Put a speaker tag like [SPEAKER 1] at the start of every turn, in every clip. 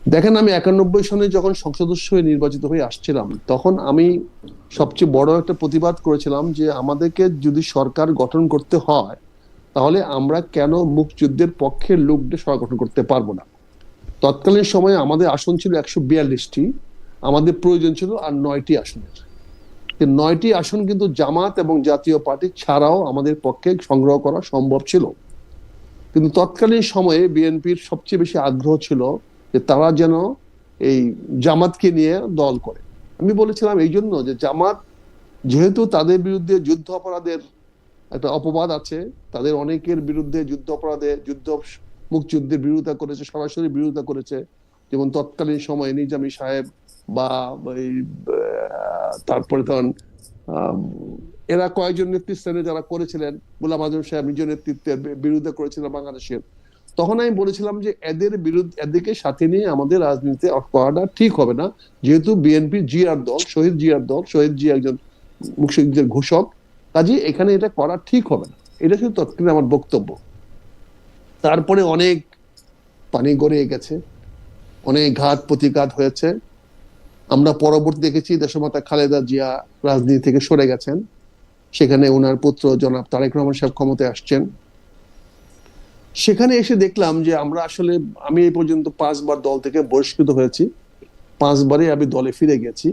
[SPEAKER 1] দেখেন, আমি 91 সনে যখন সংসদ সদস্য হয়ে নির্বাচিত হয়ে আসছিলাম, তখন আমি সবচেয়ে বড় একটা প্রতিবাদ করেছিলাম যে আমাদেরকে যদি সরকার গঠন করতে হয়, তাহলে আমরা কেন মুক্তিযুদ্ধের পক্ষের লোকদের সরকার গঠন করতে পারবো না। তৎকালীন সময়ে আমাদের আসন ছিল 142টি, আমাদের প্রয়োজন ছিল আর 9টি আসনের। 9টি আসন কিন্তু জামাত এবং জাতীয় পার্টি ছাড়াও আমাদের পক্ষে সংগ্রহ করা সম্ভব ছিল। কিন্তু তৎকালীন সময়ে বিএনপির সবচেয়ে বেশি আগ্রহ ছিল যে তারা যেন এই জামাতকে নিয়ে দল করে। আমি বলেছিলাম এই জন্য যে জামাত যেহেতু তাদের বিরুদ্ধে যুদ্ধ অপরাধের একটা অপবাদ আছে, তাদের অনেকের বিরুদ্ধে যুদ্ধ অপরাধে মুক্তিযুদ্ধের বিরোধিতা করেছে, সরাসরি বিরোধিতা করেছে। যেমন তৎকালীন সময়ে নিজামী সাহেব বা এই তারপরে তখন এরা কয়েকজন নেতৃস্থানে যারা করেছিলেন, গোলাম আজম সাহেব নিজ নেতৃত্বের বিরোধিতা করেছিলেন বাংলাদেশের। তখন আমি বলেছিলাম যে এদের বিরুদ্ধে, এদেরকে সাথে নিয়ে আমাদের রাজনীতিতে করাটা ঠিক হবে না, যেহেতু বিএনপি জিয়ার দল, শহীদ জিয়ার দল, শহীদ জিয়া একজন মুক্তিযুদ্ধের ঘোষক, কাজে এখানে এটা করা ঠিক হবে না। এটা শুধু তৎকালীন আমার বক্তব্য। তারপরে অনেক পানি গড়িয়ে গেছে, অনেক ঘাত প্রতিঘাত হয়েছে। আমরা পরবর্তী দেখেছি দেশমাতা খালেদা জিয়া রাজনীতি থেকে সরে গেছেন, সেখানে ওনার পুত্র জনাব তারেক রহমান সাহেব ক্ষমতায় আসছেন। সেখানে এসে দেখলাম যে আমরা আসলে, আমি এই পর্যন্ত 5বার দল থেকে বহিষ্কৃত হয়েছি, 5বারই আমি দলে ফিরে গেছি।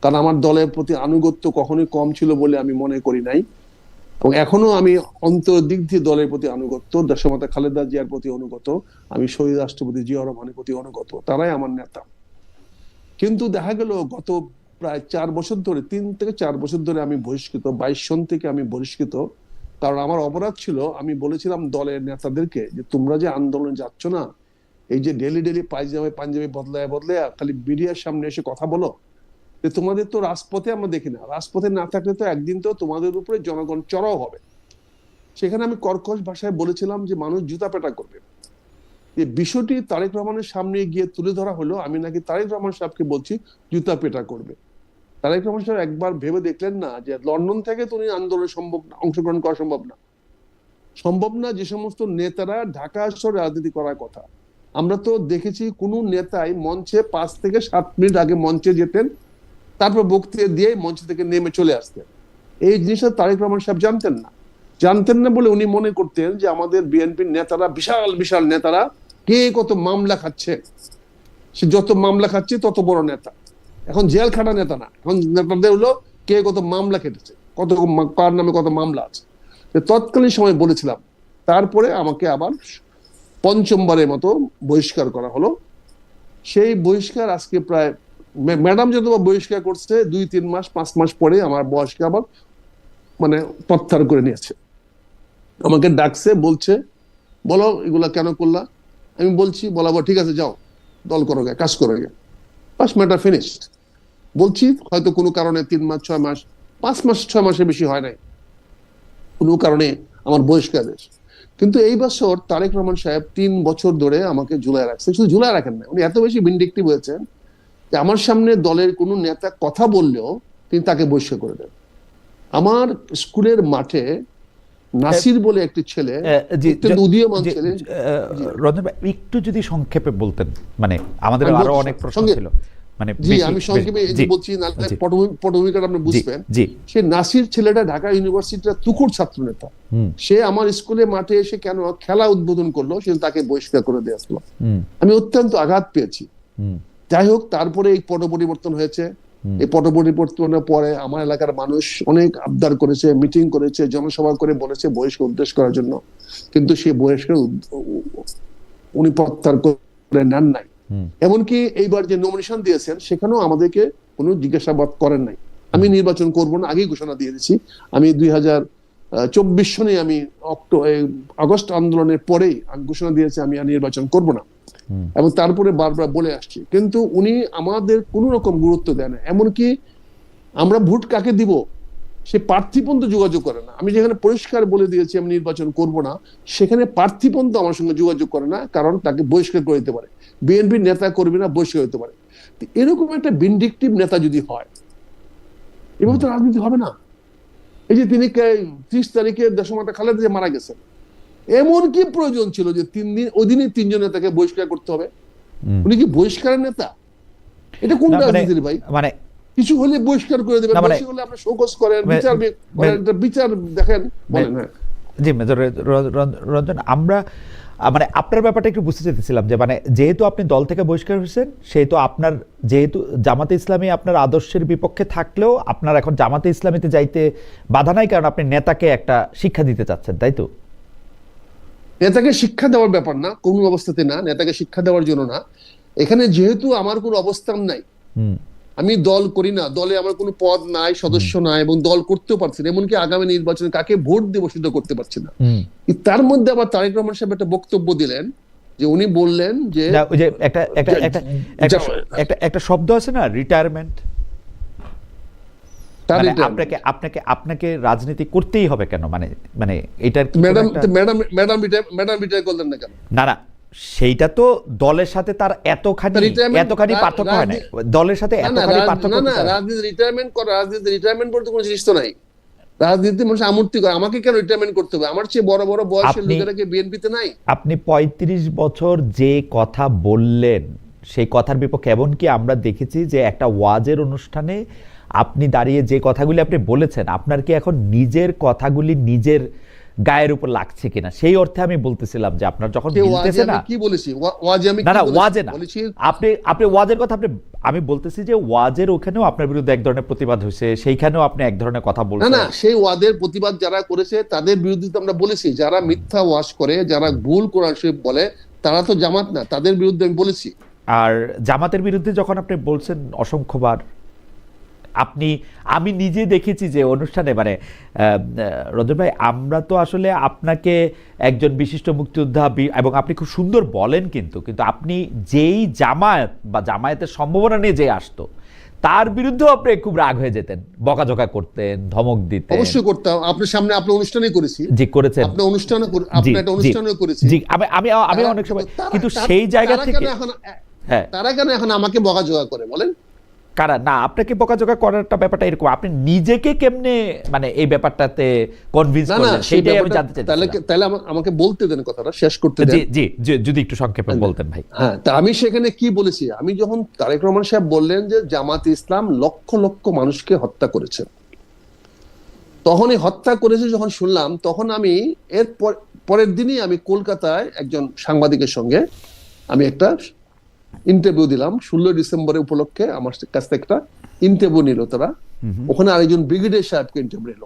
[SPEAKER 1] কারণ আমার দলের প্রতি আনুগত্য কখনোই কম ছিল বলে আমি মনে করি নাই, এবং এখনো আমি অন্তর দিক দিয়ে দলের প্রতি আনুগত্য, দেশমাতা খালেদা জিয়ার প্রতি অনুগত, আমি শহীদ রাষ্ট্রপতি জিয়া রহমানের প্রতি অনুগত, তারাই আমার নেতা। কিন্তু দেখা গেল গত প্রায় 4 বছর ধরে, 3 থেকে 4 বছর ধরে আমি বহিষ্কৃত, 22 সন থেকে আমি বহিষ্কৃত। কারণ আমার অপরাধ ছিল, আমি বলেছিলাম দলের নেতাদেরকে যে তোমরা যে আন্দোলনে যাচ্ছ না, এই যে ডেলি ডেলি পায়জামে পাঞ্জাবি বদলায় বদলায় খালি মিডিয়ার সামনে এসে কথা বলো, যে তোমাদের তো রাজপথে আমরা দেখি না, রাজপথে না থাকলে তো একদিন তো তোমাদের উপরে জনগণ চড়াও হবে। সেখানে আমি কর্কশ ভাষায় বলেছিলাম যে মানুষ জুতা পেটা করবে। এই বিষয়টি তারেক রহমানের সামনে গিয়ে তুলে ধরা হলো, আমি নাকি তারেক রহমান সাহেবকে বলছি জুতা পেটা করবে। তারেক রহমান সাহেব একবার ভেবে দেখলেন না যে লন্ডন থেকে তো উনি আন্দোলনে অংশগ্রহণ করা সম্ভব না। সম্ভব না যে সমস্ত নেতারা ঢাকা শহরে রাজনীতি করার কথা। আমরা তো দেখেছি কোন নেতাই মঞ্চে 5 থেকে 7 মিনিট আগে মঞ্চে যেতেন, তারপর বক্তৃতা দিয়ে মঞ্চ থেকে নেমে চলে আসতেন। এই জিনিসটা তারেক রহমান সাহেব জানতেন না। জানতেন না বলে উনি মনে করতেন যে আমাদের বিএনপির নেতারা, বিশাল বিশাল নেতারা, কে কত মামলা খাচ্ছে, সে যত মামলা খাচ্ছে তত বড় নেতা। এখন জেল খাটা নেতা না, এখন নেতাদের হলো কে কত মামলা কেটেছে, কত কার নামে কত মামলা আছে। তৎকালীন সময় বলেছিলাম। তারপরে আমাকে আবার 5মবারের মতো বহিষ্কার করা হলো। সেই বহিষ্কার আজকে প্রায়, ম্যাডাম যত বহিষ্কার করছে 2-3 মাস 5 মাস পরে আমার বয়সকে আবার মানে প্রত্যাহার করে নিয়েছে। আমাকে ডাকছে, বলছে বলো এগুলা কেন করলা। আমি বলছি, বলাবো ঠিক আছে যাও দল করো গে, কাজ করো গে, বাস ম্যাটার ফিনিশড। বলছি হয়তো কোনো কারণে 3 মাস 6 মাস, 5 মাস 6 মাসের বেশি হয় নাই, কোনো কারণে আমার বহিষ্কার হয়েছে। কিন্তু এই বছর তারেক রহমান সাহেব 3 বছর ধরে আমাকে ঝুলায় রাখছে। শুধু ঝুলায় রাখেন না, উনি এত বেশি ভিন্ডিকটিভ হয়েছেন যে আমার সামনে দলের কোনো নেতা কথা বললেও তিনি তাকে বহিষ্কার করে দেন। আমার স্কুলের মাঠে নাসির বলে একটি ছেলে, অত্যন্ত উদীয়মান ছেলে।
[SPEAKER 2] রঞ্জন ভাই, একটু যদি সংক্ষেপে বলতেন, মানে আমাদের আরো অনেক প্রশ্ন ছিল। মানে
[SPEAKER 1] জি, আমি সংক্ষেপে বলছি, নাহলে পটভূমিকাটা আপনি বুঝবেন। সে নাসির ছেলেটা ঢাকা ইউনিভার্সিটির তুখুর ছাত্র নেতা। সে আমার স্কুলে মাঠে এসে কেন খেলা উদ্বোধন করলো, সে তাকে বহিষ্কার করে দিয়ে আসলো। আমি অত্যন্ত আঘাত পেয়েছি। যাই হোক, তারপরে এই পট পরিবর্তন হয়েছে। এই পট পরিবর্তনের পরে আমার এলাকার মানুষ অনেক আবদার করেছে, মিটিং করেছে, জনসভা করে বলেছে বহিষ্কার উদ্দেশ্য করার জন্য, কিন্তু সেই বহিষ্কার উনি প্রত্যাহার করে নেন নাই। এমনকি এইবার যে নমিনেশন দিয়েছেন সেখানেও আমাদেরকে কোনো জিজ্ঞাসাবাদ করেন নাই। আমি নির্বাচন করব না আগেই ঘোষণা দিয়ে দিয়েছি। আমি 2024 সনে আমি আগস্ট আন্দোলনের পরেই ঘোষণা দিয়েছি আমি আর নির্বাচন করব না, এবং তারপরে বারবার বলে আসছি। কিন্তু উনি আমাদের কোন রকম গুরুত্ব দেয় না। এমনকি আমরা ভোট কাকে দিব সে প্রার্থী পর্যন্ত যোগাযোগ করে না। আমি যেখানে পরিষ্কার বলে দিয়েছি আমি নির্বাচন করব না, সেখানে প্রার্থী পর্যন্ত আমার সঙ্গে যোগাযোগ করে না, কারণ তাকে বহিষ্কার করে দিতে পারে, বিএনপির নেতা কর্মী না বহিষ্কার হতে পারে। এরকম একটা ভিন্ডিকটিভ নেতা যদি হয়, এভাবে তো রাজনীতি হবে না। এই যে তিনি 30 তারিখে দেশমাতা খালেদা জিয়া মারা গেছেন, এমন কি প্রয়োজন ছিল যে 3 দিন ওই দিনই 3জন নেতাকে বহিষ্কার করতে হবে? উনি কি বহিষ্কারের নেতা? এটা কোন রাজনীতির ভাই?
[SPEAKER 2] মানে
[SPEAKER 1] কিছু হলে বহিষ্কার করে দেবেন, বেশি হলে আপনি শোকজ করেন, বিচার দেখেন, বলেন। হ্যাঁ
[SPEAKER 2] জি মেজর রঞ্জন, আমরা মানে আপনার ব্যাপারটা একটু বুঝতে চাইতেছিলাম যে মানে যেহেতু আপনি দল থেকে বহিষ্কার হয়েছেন, সেহেতু আপনার যেহেতু জামাতে ইসলামী আপনার আদর্শের বিপক্ষে থাকলেও আপনার এখন জামাতে ইসলামীতে যাইতে বাধা নাই, কারণ আপনি নেতাকে একটা শিক্ষা দিতে চাচ্ছেন, তাই তো?
[SPEAKER 1] নেতাকে শিক্ষা দেওয়ার ব্যাপার না, কোন অবস্থাতে না, নেতাকে শিক্ষা দেওয়ার জন্য না। এখানে যেহেতু আমার কোনো অবস্থান নাই, আমি দল করি না, দলে আমার কোনো পদ নাই, সদস্য নাই, এবং দল করতেও পারছি না, এমনকি আগামী নির্বাচনে কাকে ভোট দেবো সেটা করতে পারছি না। তার মধ্যে আবার তারেক রহমান সাহেব একটা বক্তব্য দিলেন, যে উনি বললেন যে
[SPEAKER 2] একটা শব্দ আছে না, রিটায়ারমেন্ট। আপনাকে রাজনীতি করতেই হবে কেন? মানে এটার
[SPEAKER 1] ম্যাডাম রিটায়ার করলেন না কেন?
[SPEAKER 2] না, সেইটা তো দলের সাথে তার এতখানি পার্থক্য হয় না, দলের সাথে এতখানি পার্থক্য না।
[SPEAKER 1] রাজনীতি রিটায়ারমেন্ট করতে কোনো জিনিস তো নাই। রাজনীতি মানুষ আমূর্তি করে, আমাকে কেন রিটায়ারমেন্ট করতে হবে? আমার চেয়ে বড় বড় বয়সের লোকেরা কি বিএনপিতে নাই?
[SPEAKER 2] আপনি ৩৫ বছর যে কথা বললেন, সেই কথার বিপক্ষে, এমনকি আমরা দেখেছি যে একটা ওয়াজের অনুষ্ঠানে আপনি দাঁড়িয়ে যে কথাগুলি আপনি বলেছেন, আপনার কি এখন নিজের কথাগুলি নিজের গায়ের উপর লাগছে কিনা, সেই অর্থে আমি বলতেছিলাম যে আপনার যখন মিলতেছে না।
[SPEAKER 1] কি বলেছি? ওয়াজে আমি
[SPEAKER 2] না ওয়াজে না, আপনি ওয়াজের কথা আমি বলতেছি যে ওয়াজের ওখানেও আপনার বিরুদ্ধে এক ধরনের প্রতিবাদ হয়েছে, সেইখানেও আপনি এক ধরনের কথা বলছেন।
[SPEAKER 1] না, সেই ওয়াজের প্রতিবাদ যারা করেছে তাদের বিরুদ্ধে তো আমরা বলেছি। যারা মিথ্যা ওয়াজ করে, যারা ভুল কোরআন শরীফ বলে, তারা তো জামাত না, তাদের বিরুদ্ধে আমি বলেছি।
[SPEAKER 2] আর জামাতের বিরুদ্ধে যখন আপনি বলছেন অসংখ্যবার, আমি নিজে দেখেছি যে অনুষ্ঠানে, মানে রঞ্জন ভাই, আমরা তো আসলে আপনাকে একজন বিশিষ্ট মুক্তিযোদ্ধা, এবং আপনি খুব সুন্দর বলেন, কিন্তু আপনি যেই জামায়াত বা জামায়াতের সম্ভাবনা নিয়ে যে আসতো, তার বিরুদ্ধেও আপনি খুব রাগ হয়ে যেতেন, বকাঝকা করতেন, ধমক দিতেন।
[SPEAKER 1] অবশ্যই করতাম, আপনার সামনে আপনার অনুষ্ঠানে করেছি।
[SPEAKER 2] জি করেছেন,
[SPEAKER 1] আপনার অনুষ্ঠানে করেছি।
[SPEAKER 2] জি, আমি অনেক সময়, কিন্তু সেই জায়গা থেকে
[SPEAKER 1] তারা কেন এখন আমাকে বকাঝকা করে বলেন?
[SPEAKER 2] কারা না, আপনাকে বকাঝকা করারটা ব্যাপারটা এরকম, আপনি নিজেকে কেমনে মানে এই ব্যাপারটাতে কনভিন্স করলেন, সেটাই আমি জানতে চাই।
[SPEAKER 1] তাহলে আমাকে বলতে দেন, কথাটা শেষ করতে দেন।
[SPEAKER 2] জি, যদি একটু সংক্ষেপে বলতেন ভাই।
[SPEAKER 1] হ্যাঁ, তা আমি সেখানে কি বলেছি? আমি যখন তারেক রহমান সাহেব বললেন যে জামাত ইসলাম লক্ষ লক্ষ মানুষকে হত্যা করেছে, তখন এই হত্যা করেছে যখন শুনলাম, তখন আমি এর পরের দিনই আমি কলকাতায় একজন সাংবাদিকের সঙ্গে আমি একটা ইন্টারভিউ দিলাম। 16 ডিসেম্বরের উপলক্ষে আমার কাছ থেকে একটা ইন্টারভিউ নিল তারা। ওখানে আরেকজন ব্রিগেডিয়ার সাহেবকে ইন্টারভিউ নিল।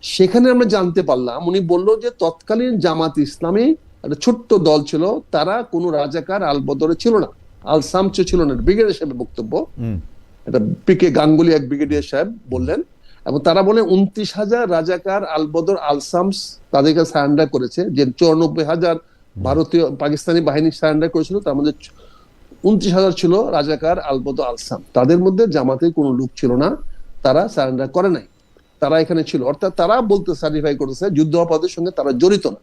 [SPEAKER 1] সেখানে আমরা জানতে পারলাম, উনি বলল যে তৎকালীন জামাত ইসলামী একটা ছোট্ট দল ছিল, তারা কোনো রাজাকার আলবদরে ছিল না, আলসামচ ছিল না। ব্রিগেডিয়ার সাহেবের বক্তব্য, এটা পিকে গাঙ্গুলি এক ব্রিগেডিয়ার সাহেব বললেন। এবং তারা বলে 29,000 রাজাকার আলবদর আলসামস তাদেরকে সারেন্ডার করেছে, যে 94,000 ভারতীয় পাকিস্তানি বাহিনী সারেন্ডার করেছিল, তার মধ্যে 29,000 ছিল রাজাকার আলবদর আলসাম। তাদের মধ্যে জামাতের কোনো লোক ছিল না, তারা সারেন্ডার করে নাই, তারা এখানে ছিল। অর্থাৎ তারা বলতে সার্টিফাই করেছে যুদ্ধাপরাধের সঙ্গে তারা জড়িত না।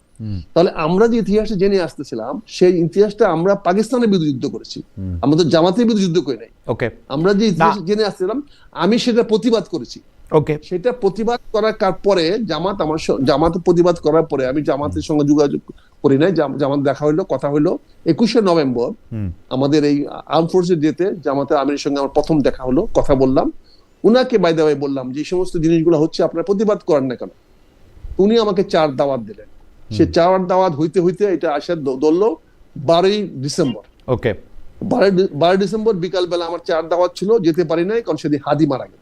[SPEAKER 1] তাহলে আমরা যে ইতিহাসে জেনে আসতেছিলাম, সেই ইতিহাসটা আমরা পাকিস্তানের বিরুদ্ধে যুদ্ধ করেছি, আমাদের জামাতের বিরুদ্ধে যুদ্ধ করে নাই। আমরা যে ইতিহাস জেনে আসছিলাম, আমি সেটা প্রতিবাদ করেছি। সেটা প্রতিবাদ করার পরে জামাত প্রতিবাদ করার পরে আমি জামাতের সঙ্গে যোগাযোগ করি নাই। জামাত দেখা হইলো, কথা হইলো 21শে নভেম্বর আমাদের এই আর্ম ফোর্সের ডেতে জামাতের আমিরের সঙ্গে আমার প্রথম দেখা হলো, কথা বললাম। উনাকে বাই দ্য ওয়ে বললাম যে এই সমস্ত জিনিসগুলো হচ্ছে, আপনারা প্রতিবাদ করেন না কেন? উনি আমাকে 4 দাওয়াত দিলেন। সে 4 দাওয়াত হইতে হইতে এটা আসার ধরলো 12ই ডিসেম্বর। 12 ডিসেম্বর বিকালবেলা আমার 4 দাওয়াত ছিল, যেতে পারি নাই, কারণ সেদিন হাদি মারা গেল।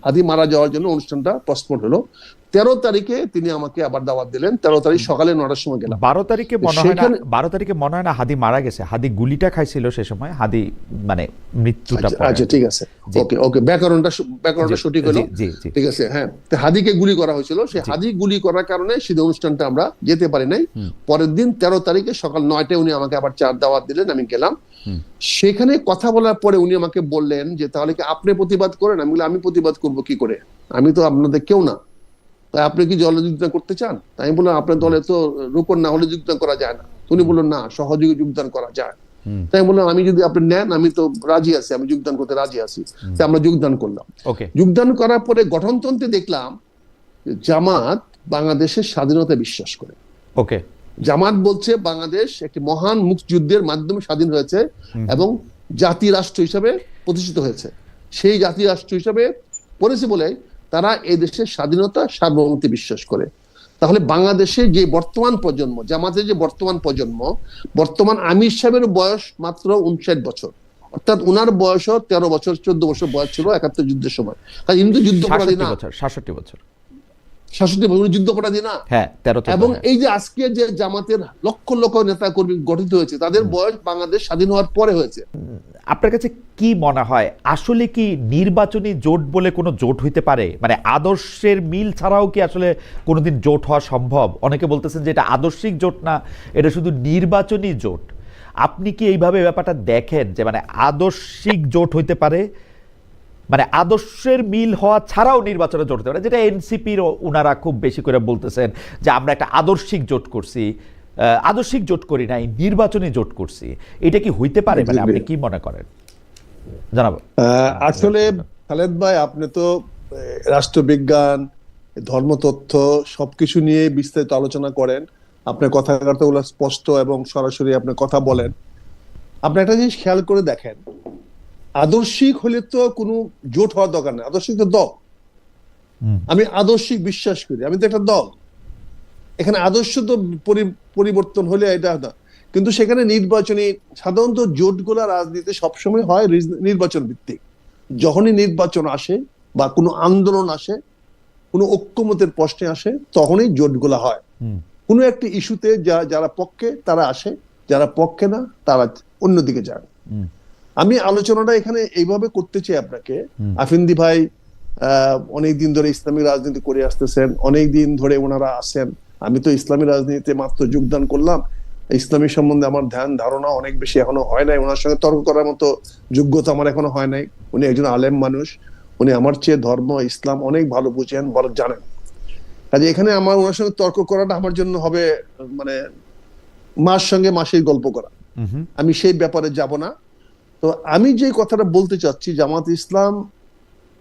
[SPEAKER 1] হাদি মারা যাওয়ার জন্য অনুষ্ঠানটা পোস্টপোন হলো। 13 তারিখে তিনি আমাকে আবার দাওয়াত দিলেন। 13 তারিখ সকালে 9টার সময় গেলাম।
[SPEAKER 2] 12 তারিখে মনে হয় না হাদি মারা গেছে, হাদি গুলিটা খাইছিল সে সময়, হাদি মানে মৃত্যুটা।
[SPEAKER 1] আচ্ছা ঠিক আছে, ওকে ব্যাকরণটা সঠিক হলো, ঠিক আছে। হ্যাঁ, হাদিকে গুলি করা হয়েছিল। সেই হাদি গুলি করার কারণে সেই অনুষ্ঠানটা আমরা যেতে পারি নাই। পরের দিন 13 তারিখে সকাল 9টায় উনি আমাকে আবার 4 দাওয়াত দিলেন, আমি গেলাম। সেখানে কথা বলার পরে উনি আমাকে বললেন যে তাহলে কি আপনি প্রতিবাদ করেন? আমি বললাম, আমি প্রতিবাদ করব কি করে, আমি তো আপনাদের কেউ না, তাই আপনি কি দলে যোগদান করতে চান? তাই আমি বললাম, আপনার দলে তো রোপণ না হলে যোগদান করা যায় না। উনি বললেন, না, সহযোগী যোগদান করা যায়। তাই বললাম, আমি যদি আপনি নেন, আমি তো রাজি আছি, আমি যোগদান করতে রাজি আছি। তাই আমরা যোগদান করলাম। যোগদান করার পরে গঠনতন্ত্রে দেখলাম জামাত বাংলাদেশের স্বাধীনতা বিশ্বাস করে। জামাত বলছে বাংলাদেশ একটি মহান মুক্তিযুদ্ধের মাধ্যমে স্বাধীন হয়েছে এবং জাতি রাষ্ট্র হিসাবে প্রতিষ্ঠিত হয়েছে। সেই জাতি রাষ্ট্র হিসাবে পড়েছে বলে তারা এই দেশের স্বাধীনতা সার্বভৌমত্বে বিশ্বাস করে। তাহলে বাংলাদেশে যে বর্তমান প্রজন্ম, জামাতের যে বর্তমান প্রজন্ম, বর্তমান আমির সাহেবের বয়স মাত্র 59 বছর, অর্থাৎ উনার বয়সও 13 বছর 14 বছর বয়স ছিল 71 যুদ্ধের সময়। কারণ কিন্তু যুদ্ধপরাধী না,
[SPEAKER 2] 67 বছর
[SPEAKER 1] 66 বছর যুদ্ধপরাধী না।
[SPEAKER 2] হ্যাঁ 13।
[SPEAKER 1] এবং এই যে আজকে যে জামাতের লক্ষ লক্ষ নেতা কর্মী গঠিত হয়েছে, তাদের বয়স বাংলাদেশ স্বাধীন হওয়ার পরে হয়েছে।
[SPEAKER 2] আপনার কাছে কি মনে হয় আসলে কি নির্বাচনী জোট বলে কোনো জোট হইতে পারে? মানে আদর্শের মিল ছাড়াও কি আসলে কোনোদিন জোট হওয়া সম্ভব? অনেকে বলতেছেন যে এটা আদর্শিক জোট না, এটা শুধু নির্বাচনী জোট। আপনি কি এইভাবে ব্যাপারটা দেখেন যে মানে আদর্শিক জোট হইতে পারে, মানে আদর্শের মিল হওয়া ছাড়াও নির্বাচনে জোট হতে পারে, যেটা এনসিপির উনারা খুব বেশি করে বলতেছেন যে আমরা একটা আদর্শিক জোট করছি, আদর্শিক জোট করি নাই, নির্বাচনী জোট করছি। এটা কি হইতে পারে? মানে আপনি কি মনে করেন জানাবো?
[SPEAKER 1] আসলে খালেদ ভাই, আপনি তো রাষ্ট্রবিজ্ঞান, ধর্মতত্ত্ব সবকিছু নিয়ে বিস্তারিত আলোচনা করেন। আপনার কথাবার্তাগুলো স্পষ্ট এবং সরাসরি আপনি কথা বলেন। আপনি একটা জিনিস খেয়াল করে দেখেন, আদর্শিক হলে তো কোনো জোট হওয়ার দরকার নেই, আদর্শিক তো দল। আমি আদর্শিক বিশ্বাস করি, আমি তো একটা দল। এখানে আদর্শ তো পরিবর্তন হলে এটা না, কিন্তু সেখানে নির্বাচনী, সাধারণত জোটগুলা রাজনীতি সবসময় হয় নির্বাচন ভিত্তিক। যখনই নির্বাচন আসে বা কোনো আন্দোলন আসে, কোনো ঐক্যমতের প্রশ্নে আসে, তখনই জোটগুলা হয়। কোনো একটা ইস্যুতে যারা পক্ষে তারা আসে, যারা পক্ষে না তারা অন্যদিকে যায়। আমি আলোচনাটা এখানে এইভাবে করতে চাই আপনাকে। আফিন্দি ভাই অনেকদিন ধরে ইসলামী রাজনীতি করে আসতেছেন, অনেকদিন ধরে ওনারা আসেন। আমি তো ইসলামী রাজনীতিতে মাত্র যোগদান করলাম, ইসলামী সম্বন্ধে আমার ধ্যান ধারণা অনেক বেশি এখনো হয় নাই, ওনার সঙ্গে তর্ক করার মতো যোগ্যতা আমার এখনো হয় নাই। উনি একজন আলেম মানুষ, উনি আমার চেয়ে ধর্ম ইসলাম অনেক ভালো বুঝেন, ভালো জানেন। কাজে এখানে আমার ওনার সঙ্গে তর্ক করাটা আমার জন্য হবে মানে মার সঙ্গে মাসির গল্প করা। আমি সেই ব্যাপারে যাব না। তো আমি যে কথাটা বলতে চাচ্ছি, জামাত ইসলাম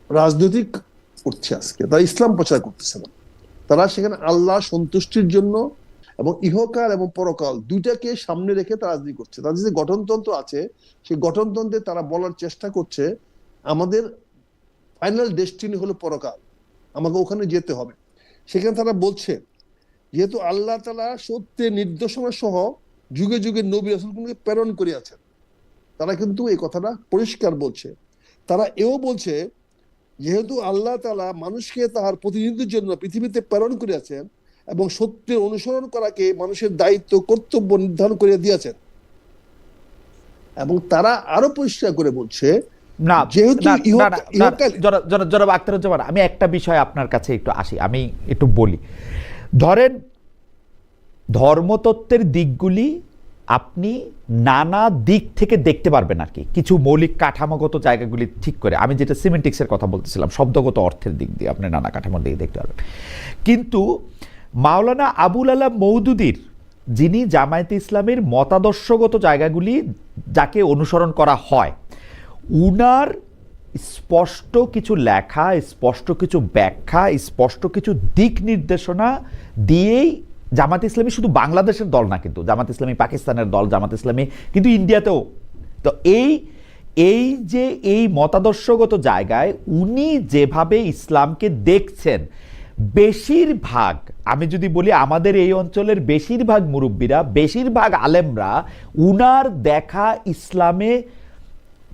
[SPEAKER 1] রাজনৈতিক করছে আজকে, তারা ইসলাম প্রচার করতেছে না। তারা সেখানে আল্লাহ সন্তুষ্টির জন্য এবং ইহকাল এবং পরকাল দুইটাকে সামনে রেখে তারা রাজনীতি করছে। তাদের যে গঠনতন্ত্র আছে, সেই গঠনতন্ত্রে তারা বলার চেষ্টা করছে আমাদের ফাইনাল ডেস্টিনি হলো পরকাল, আমাকে ওখানে যেতে হবে। সেখানে তারা বলছে যেহেতু আল্লাহ তাআলা সত্যের নির্দেশনা সহ যুগে যুগে নবী রাসূলকে প্রেরণ করিয়াছেন, তারা কিন্তু এই কথাটা পরিষ্কার বলছে। তারা এও বলছে যেহেতু আল্লাহ তাআলা মানুষকে তাহার প্রতিনিধির জন্য পৃথিবীতে প্রেরণ করিয়াছেন এবং সত্যের অনুসরণ করাকে মানুষের দায়িত্ব কর্তব্য নির্ধারণ করে দিয়েছেন, এবং তারা আরো পরিষ্কার করে বলছে
[SPEAKER 2] না,
[SPEAKER 1] যেহেতু
[SPEAKER 2] জনাব আখতারুজ্জামান, আমি একটা বিষয় আপনার কাছে একটু আসি, আমি একটু বলি। ধরেন ধর্মতত্ত্বের দিকগুলি আপনি নানা দিক থেকে দেখতে পারবেন আর কি, কিছু মৌলিক কাঠামোগত জায়গাগুলি ঠিক করে। আমি যেটা সিমেন্টিক্সের কথা বলতেছিলাম, শব্দগত অর্থের দিক দিয়ে আপনি নানা কাঠামোর দিকে দেখতে পারবেন। কিন্তু মাওলানা আবুল আলা মওদুদীর, যিনি জামায়াতে ইসলামের মতাদর্শগত জায়গাগুলি যাকে অনুসরণ করা হয়, উনার স্পষ্ট কিছু লেখা, স্পষ্ট কিছু ব্যাখ্যা, স্পষ্ট কিছু দিক নির্দেশনা দিয়েই জামাত ইসলামী শুধু বাংলাদেশের দল না, কিন্তু জামাত ইসলামী পাকিস্তানের দল, জামাত ইসলামী কিন্তু ইন্ডিয়াতেও। তো এই যে এই মতাদর্শগত জায়গায় উনি যেভাবে ইসলামকে দেখছেন, বেশিরভাগ, আমি যদি বলি আমাদের এই অঞ্চলের বেশিরভাগ মুরব্বীরা, বেশিরভাগ আলেমরা উনার দেখা ইসলামে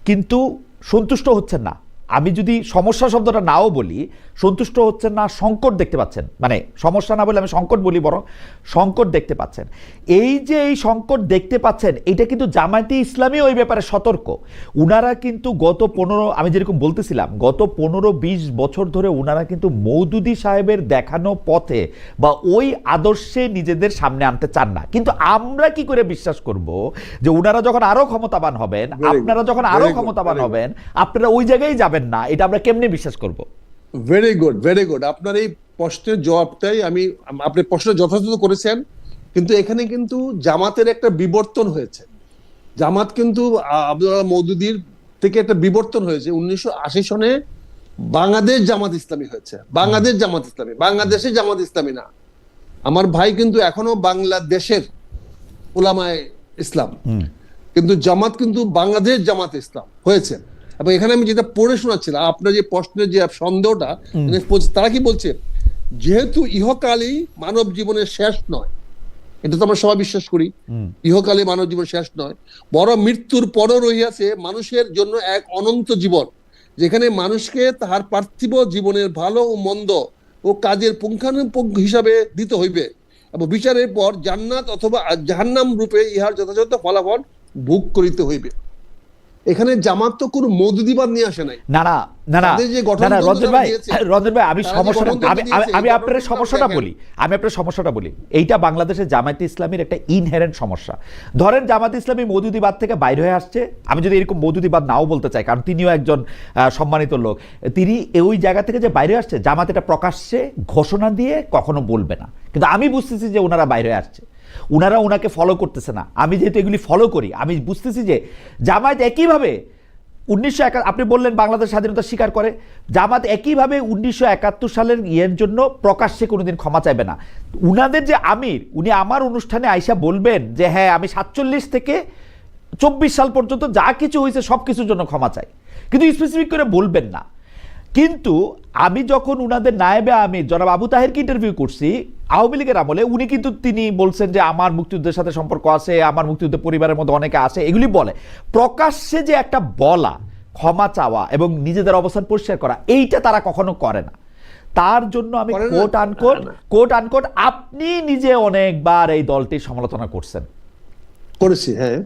[SPEAKER 2] কিন্তু সন্তুষ্ট হচ্ছেন না। আমি যদি সমস্যা শব্দটা নাও বলি, সন্তুষ্ট হচ্ছেন না, সংকট দেখতে পাচ্ছেন। মানে সমস্যা না বলে আমি সংকট বলি, বরং সংকট দেখতে পাচ্ছেন। এই যে এই সংকট দেখতে পাচ্ছেন, এটা কিন্তু জামায়াতে ইসলামী ওই ব্যাপারে সতর্ক। উনারা কিন্তু গত 15, আমি যেরকম বলতেছিলাম, গত 15-20 বছর ধরে উনারা কিন্তু মওদুদী সাহেবের দেখানো পথে বা ওই আদর্শে নিজেদের সামনে আনতে চান না। কিন্তু আমরা কি করে বিশ্বাস করব যে উনারা যখন আরো ক্ষমতাবান হবেন, আপনারা যখন আরো ক্ষমতাবান হবেন, আপনারা ওই জায়গায় যাবেন না? এটা আমরা কেমনে বিশ্বাস করব?
[SPEAKER 1] Very good, very good. আপনার এই প্রশ্নের জবাবটাই আপনি প্রশ্ন যথাযথ করেছেন, কিন্তু এখানে কিন্তু জামাতের একটা বিবর্তন হয়েছে। জামাত কিন্তু আব্দুল আলা মওদুদীর থেকে একটা বিবর্তন হয়েছে। 1980 সনে বাংলাদেশ জামাত ইসলামী হয়েছে, বাংলাদেশ জামাত ইসলামী, বাংলাদেশে জামাত ইসলামী না। আমার ভাই কিন্তু এখনো বাংলাদেশের উলামায়ে ইসলাম, কিন্তু জামাত কিন্তু বাংলাদেশ জামাত ইসলাম হয়েছে। এবং এখানে আমি যেটা পড়ে শোনাচ্ছিলাম, আপনার যে প্রশ্নের যে সন্দেহটা, তারা কি বলছে, যেহেতু ইহকালই মানব জীবনের শেষ নয়, এটা তো আমরা সবাই বিশ্বাস করি, ইহকালে মানব জীবন শেষ নয়, বড় মৃত্যুর পরও রহিয়াছে মানুষের জন্য এক অনন্ত জীবন, যেখানে মানুষকে তাহার পার্থিব জীবনের ভালো ও মন্দ ও কাজের পুঙ্খানুপুঙ্খ হিসাবে দিতে হইবে, এবং বিচারের পর জান্নাত অথবা জাহান্নাম রূপে ইহার যথাযথ ফলাফল ভোগ করিতে হইবে। এখানে জামাত তো কোনো মওদুদিবাদ নিয়ে আসে নাই।
[SPEAKER 2] না না না না
[SPEAKER 1] তাদের যে
[SPEAKER 2] না না
[SPEAKER 1] গঠনতন্ত্র
[SPEAKER 2] রঞ্জন ভাই,
[SPEAKER 1] দিয়েছে,
[SPEAKER 2] রঞ্জন ভাই, আমি
[SPEAKER 1] তারা যে
[SPEAKER 2] সমস্যাটা
[SPEAKER 1] গঠনতন্ত্র দিয়েছে,
[SPEAKER 2] আমি
[SPEAKER 1] এই
[SPEAKER 2] আপনার
[SPEAKER 1] গঠনতন্ত্র
[SPEAKER 2] সমস্যাটা
[SPEAKER 1] দেখেন।
[SPEAKER 2] বলি, আমি আপনার সমস্যাটা বলি। এইটা বাংলাদেশের জামায়াতে ইসলামীর একটা ইনহেরেন্ট সমস্যা। ধরেন জামায়াতে ইসলামী মওদুদিবাদ থেকে বাইরে হয়ে আসছে, আমি যদি এরকম মওদুদিবাদ নাও বলতে চাই, কারণ তিনিও একজন সম্মানিত লোক, তিনি ওই জায়গা থেকে যে বাইরে আসছে, জামাত এটা প্রকাশ্যে ঘোষণা দিয়ে কখনো বলবে না, কিন্তু আমি বুঝতেছি যে ওনারা বাইরে আসছে, ওনারা ওনাকে ফলো করতেছে না। আমি যেহেতু এগুলি ফলো করি, আমি বুঝতেছি যে জামায়াত একইভাবে 1971, আপনি বললেন বাংলাদেশ স্বাধীনতা স্বীকার করে, জামাত একইভাবে 1971 সালের ইয়ের জন্য প্রকাশ্যে কোনোদিন ক্ষমা চাইবে না। উনাদের যে আমির, উনি আমার অনুষ্ঠানে আইসা বলবেন যে হ্যাঁ আমি 47 থেকে 24 সাল পর্যন্ত যা কিছু হয়েছে সব কিছুর জন্য ক্ষমা চাই, কিন্তু স্পেসিফিক করে বলবেন না। কিন্তু আমি যখন উনাদের নায়েবে আমির জনাব আবু তাহেরকে ইন্টারভিউ করছি আওয়ামী লীগের আমলে, উনি কিন্তু তিনি বলছেন যে আমার মুক্তিযুদ্ধের সাথে সম্পর্ক আছে, আমার মুক্তিযুদ্ধ পরিবারের মধ্যে অনেকে আছে, এগুলি বলে। প্রকাশ্যে যে একটা বলা, ক্ষমা চাওয়া এবং নিজেদের অবস্থান পরিষ্কার করা, এইটা তারা কখনো করে না। তার জন্য আমি কোট আনকোট আপনি নিজে অনেকবার এই দলটির সমালোচনা করছেন,
[SPEAKER 1] করেছি, হ্যাঁ,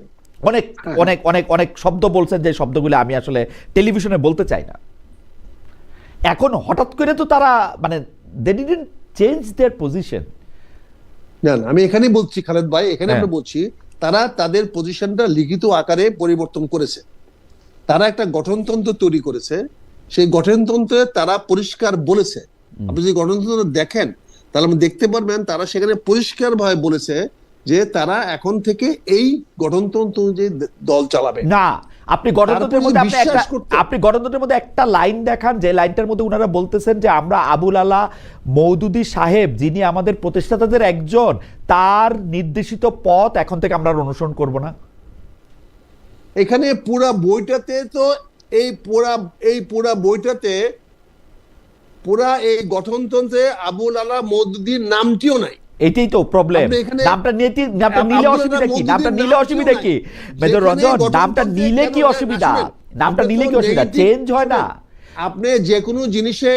[SPEAKER 2] অনেক অনেক অনেক অনেক শব্দ বলছেন, যে শব্দগুলো আমি আসলে টেলিভিশনে বলতে চাই না। এখন হঠাৎ করে তো তারা মানে they didn't change their position.
[SPEAKER 1] না না, আমি এখানেই বলছি খালেদ ভাই, এখানে আমরা বলছি তারা তাদের পজিশনটা লিখিত আকারে পরিবর্তন করেছে। তারা একটা গঠনতন্ত্র তৈরি করেছে, সেই গঠনতন্ত্রে তারা পরিষ্কার বলেছে, আপনি যদি গঠনতন্ত্র দেখেন তাহলে আপনি দেখতে পারবেন তারা সেখানে পরিষ্কার ভাবে বলেছে যে তারা এখন থেকে এই গঠনতন্ত্র অনুযায়ী দল চালাবে
[SPEAKER 2] না। আপনি গণতন্ত্রের মধ্যে আপনি গণতন্ত্রের মধ্যে একটা লাইন দেখান, যে লাইনটার মধ্যে ওনারা বলতেছেন যে আমরা আবুল আলা মওদুদী সাহেব, যিনি আমাদের প্রতিষ্ঠাতাদের একজন, তার নির্দেশিত পথ এখন থেকে আমরা অনুসরণ করব না।
[SPEAKER 1] এখানে পুরা বইটাতে তো এই পুরা বইটাতে পুরা এই গঠনতন্ত্রে আবুল আলা মওদুদীর নামটিও নাই।
[SPEAKER 2] এটাই তো প্রবলেম। নামটা নিলে অসুবিধা কি? নামটা নিলে অসুবিধা কি মেজর রঞ্জন? নামটা নিলে কি অসুবিধা? নামটা নিলে কি অসুবিধা? চেঞ্জ হয় না।
[SPEAKER 1] আপনি যে কোনো জিনিসে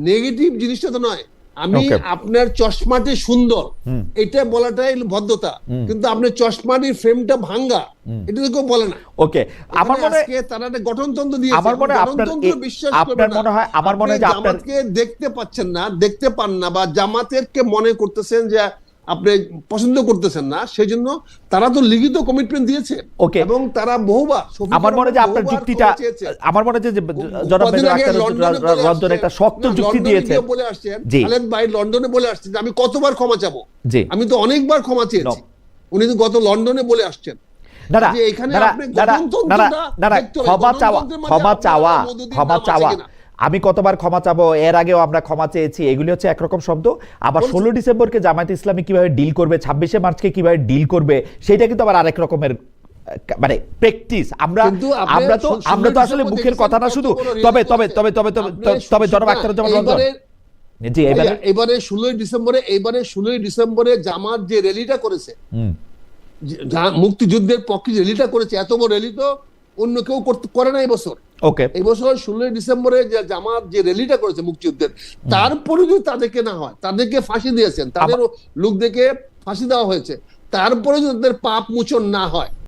[SPEAKER 1] নেগেটিভ জিনিসটা তো নয়, আমি আপনার চশমাটি সুন্দর এটা বলাটাই ভদ্রতা, কিন্তু আপনার চশমাটির ফ্রেমটা ভাঙ্গা এটা তো কেউ বলে না।
[SPEAKER 2] ওকে, আমার মনে হয়
[SPEAKER 1] তারা একটা গঠনতন্ত্র দিয়েছে,
[SPEAKER 2] আমার মনে হয় যে
[SPEAKER 1] জামাতকে দেখতে পাচ্ছেন না, দেখতে পান না, বা জামাতেরকে মনে করতেছেন যে আপনি পছন্দ করতেছেন না, সেই জন্য তারা তো লিখিত কমিটমেন্ট দিয়েছে।
[SPEAKER 2] ওকে,
[SPEAKER 1] এবং তারা বহুবার,
[SPEAKER 2] আমার মনে হয় যে আপনার যুক্তিটা, আমার মনে হয় যে জনাব মেজর আখতার রঞ্জন একটা শক্ত যুক্তি দিয়েছে।
[SPEAKER 1] বলে আসছেন খালেদ ভাই, লন্ডনে বলে আসছেন যে আমি কতবার ক্ষমা চাবো, আমি তো অনেকবার ক্ষমা চেয়েছি, উনি তো গত লন্ডনে বলে আসছেন।
[SPEAKER 2] না না না না, ক্ষমা চাওয়া আমি কতবার ক্ষমা চাবো, এর আগেও আমরা ক্ষমা চেয়েছি, এগুলি হচ্ছে একরকম শব্দ। আবার 16 ডিসেম্বরকে জামায়াতে ইসলামী কিভাবে ডিল করবে, 26শে মার্চকে কিভাবে ডিল করবে, সেটা কিন্তু আবার আরেক রকমের মানে প্র্যাকটিস। আমরা তো আসলে মুখের কথা না শুধু। তবে জনাব আখতারুজ্জামান রঞ্জন, জি,
[SPEAKER 1] এবারে 16 ডিসেম্বরে জামাত যে র্যালিটা করেছে, মুক্তিযুদ্ধের পক্ষে র্যালিটা করেছে, এত বড় র্যালি তো অন্য কেউ করে না এই বছর।
[SPEAKER 2] ওকে,
[SPEAKER 1] এই বছর 16 ডিসেম্বরে যে জামাত যে র্যালিটা করেছে মুক্তিযুদ্ধের, তারপরে যদি তাদেরকে না হয়, তাদেরকে ফাঁসি দিয়েছেন, তাদের লোকদেরকে ফাঁসি দেওয়া হয়েছে, তারপরে যদি তাদের পাপ মোচন না হয়,